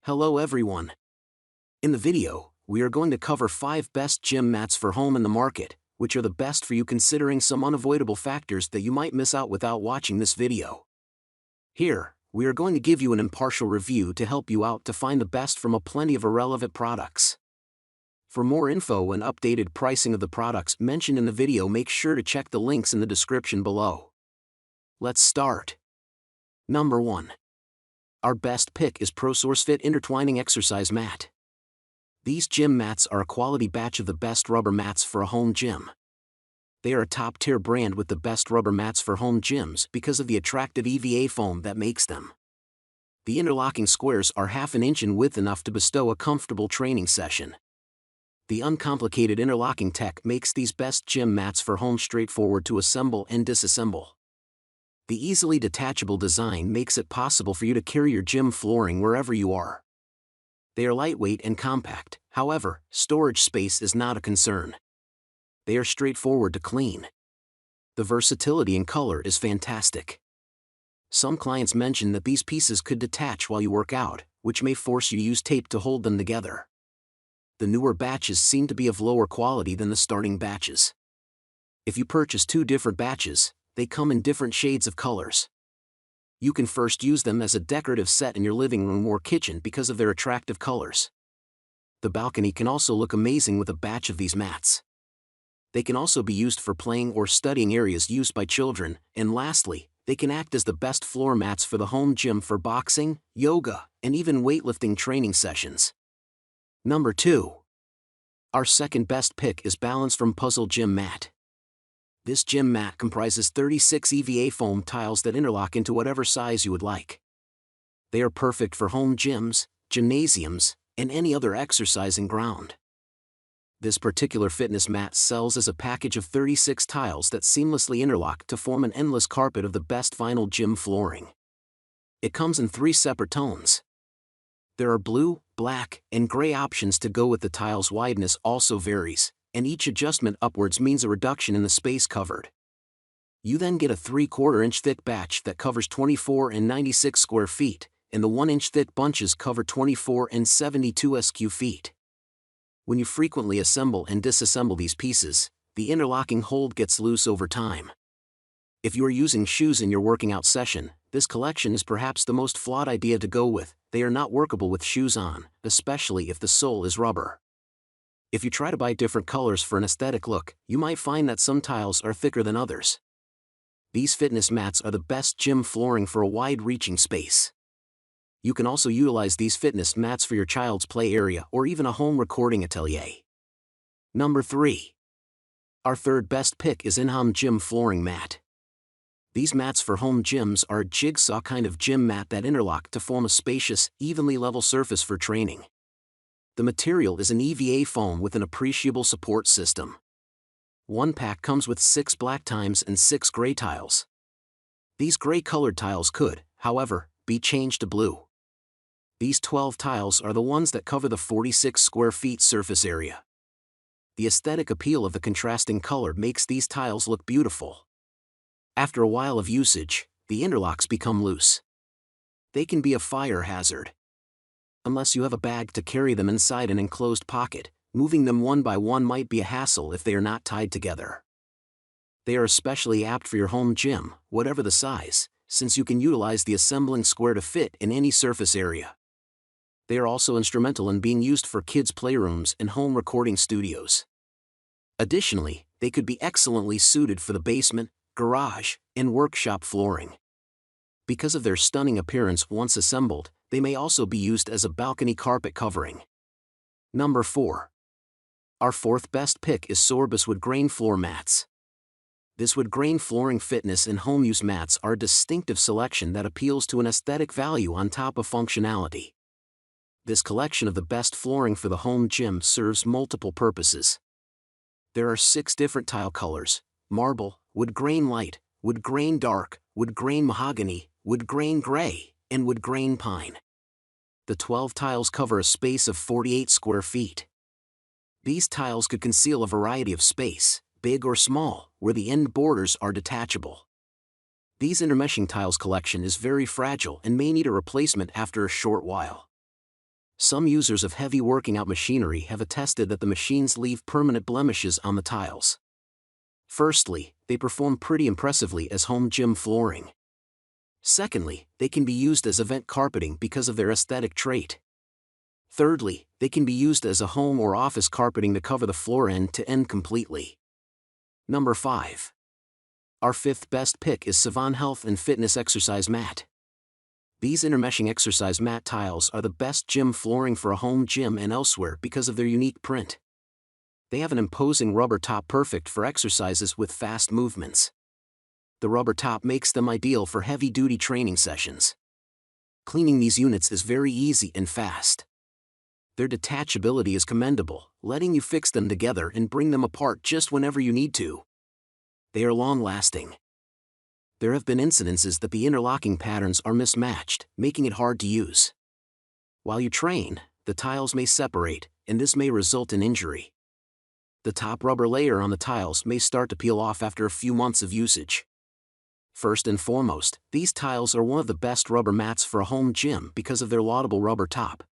Hello everyone. In the video, we are going to cover 5 best gym mats for home in the market, which are the best for you considering some unavoidable factors that you might miss out without watching this video. Here, we are going to give you an impartial review to help you out to find the best from a plenty of irrelevant products. For more info and updated pricing of the products mentioned in the video, make sure to check the links in the description below. Let's start. Number 1. Our best pick is ProsourceFit Intertwining Exercise Mat. These gym mats are a quality batch of the best rubber mats for a home gym. They are a top-tier brand with the best rubber mats for home gyms because of the attractive EVA foam that makes them. The interlocking squares are half an inch in width, enough to bestow a comfortable training session. The uncomplicated interlocking tech makes these best gym mats for home straightforward to assemble and disassemble. The easily detachable design makes it possible for you to carry your gym flooring wherever you are. They are lightweight and compact, however, storage space is not a concern. They are straightforward to clean. The versatility in color is fantastic. Some clients mention that these pieces could detach while you work out, which may force you to use tape to hold them together. The newer batches seem to be of lower quality than the starting batches. If you purchase 2 different batches, they come in different shades of colors. You can first use them as a decorative set in your living room or kitchen because of their attractive colors. The balcony can also look amazing with a batch of these mats. They can also be used for playing or studying areas used by children, and lastly, they can act as the best floor mats for the home gym for boxing, yoga, and even weightlifting training sessions. Number 2. Our second best pick is BalanceFrom Puzzle Gym Mat. This gym mat comprises 36 EVA foam tiles that interlock into whatever size you would like. They are perfect for home gyms, gymnasiums, and any other exercising ground. This particular fitness mat sells as a package of 36 tiles that seamlessly interlock to form an endless carpet of the best vinyl gym flooring. It comes in 3 separate tones. There are blue, black, and gray options to go with. The tile's wideness also varies, and each adjustment upwards means a reduction in the space covered. You then get a 3/4 inch thick batch that covers 24 and 96 square feet, and the 1 inch thick bunches cover 24 and 72 sq feet. When you frequently assemble and disassemble these pieces, the interlocking hold gets loose over time. If you are using shoes in your working out session, this collection is perhaps the most flawed idea to go with. They are not workable with shoes on, especially if the sole is rubber. If you try to buy different colors for an aesthetic look, you might find that some tiles are thicker than others. These fitness mats are the best gym flooring for a wide-reaching space. You can also utilize these fitness mats for your child's play area or even a home recording atelier. Number 3. Our third best pick is innhom Gym Flooring Mat. These mats for home gyms are a jigsaw kind of gym mat that interlock to form a spacious, evenly level surface for training. The material is an EVA foam with an appreciable support system. One pack comes with 6 black tiles and 6 gray tiles. These gray-colored tiles could, however, be changed to blue. These 12 tiles are the ones that cover the 46 square feet surface area. The aesthetic appeal of the contrasting color makes these tiles look beautiful. After a while of usage, the interlocks become loose. They can be a fire hazard. Unless you have a bag to carry them inside an enclosed pocket, moving them one by one might be a hassle if they are not tied together. They are especially apt for your home gym, whatever the size, since you can utilize the assembling square to fit in any surface area. They are also instrumental in being used for kids' playrooms and home recording studios. Additionally, they could be excellently suited for the basement, garage, and workshop flooring. Because of their stunning appearance once assembled, they may also be used as a balcony carpet covering. Number 4. Our fourth best pick is Sorbus wood grain floor mats. This wood grain flooring fitness and home use mats are a distinctive selection that appeals to an aesthetic value on top of functionality. This collection of the best flooring for the home gym serves multiple purposes. There are 6 different tile colors: marble, wood grain light, wood grain dark, wood grain mahogany, wood grain gray, and wood grain pine. The 12 tiles cover a space of 48 square feet. These tiles could conceal a variety of space, big or small, where the end borders are detachable. These intermeshing tiles collection is very fragile and may need a replacement after a short while. Some users of heavy working out machinery have attested that the machines leave permanent blemishes on the tiles. Firstly, they perform pretty impressively as home gym flooring. Secondly, they can be used as event carpeting because of their aesthetic trait. Thirdly, they can be used as a home or office carpeting to cover the floor end to end completely. Number 5. Our fifth best pick is Sivan Health and Fitness Exercise Mat. These intermeshing exercise mat tiles are the best gym flooring for a home gym and elsewhere because of their unique print. They have an imposing rubber top perfect for exercises with fast movements. The rubber top makes them ideal for heavy-duty training sessions. Cleaning these units is very easy and fast. Their detachability is commendable, letting you fix them together and bring them apart just whenever you need to. They are long-lasting. There have been incidences that the interlocking patterns are mismatched, making it hard to use. While you train, the tiles may separate, and this may result in injury. The top rubber layer on the tiles may start to peel off after a few months of usage. First and foremost, these tiles are one of the best rubber mats for a home gym because of their laudable rubber top.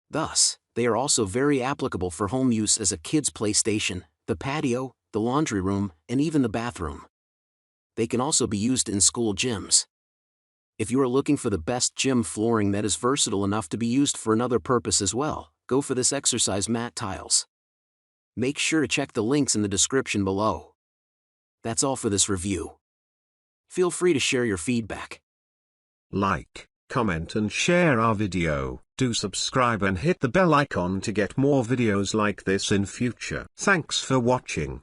Thus, they are also very applicable for home use as a kid's playstation, the patio, the laundry room, and even the bathroom. They can also be used in school gyms. If you are looking for the best gym flooring that is versatile enough to be used for another purpose as well, go for this exercise mat tiles. Make sure to check the links in the description below. That's all for this review. Feel free to share your feedback. Like, comment and share our video. Do subscribe and hit the bell icon to get more videos like this in future. Thanks for watching.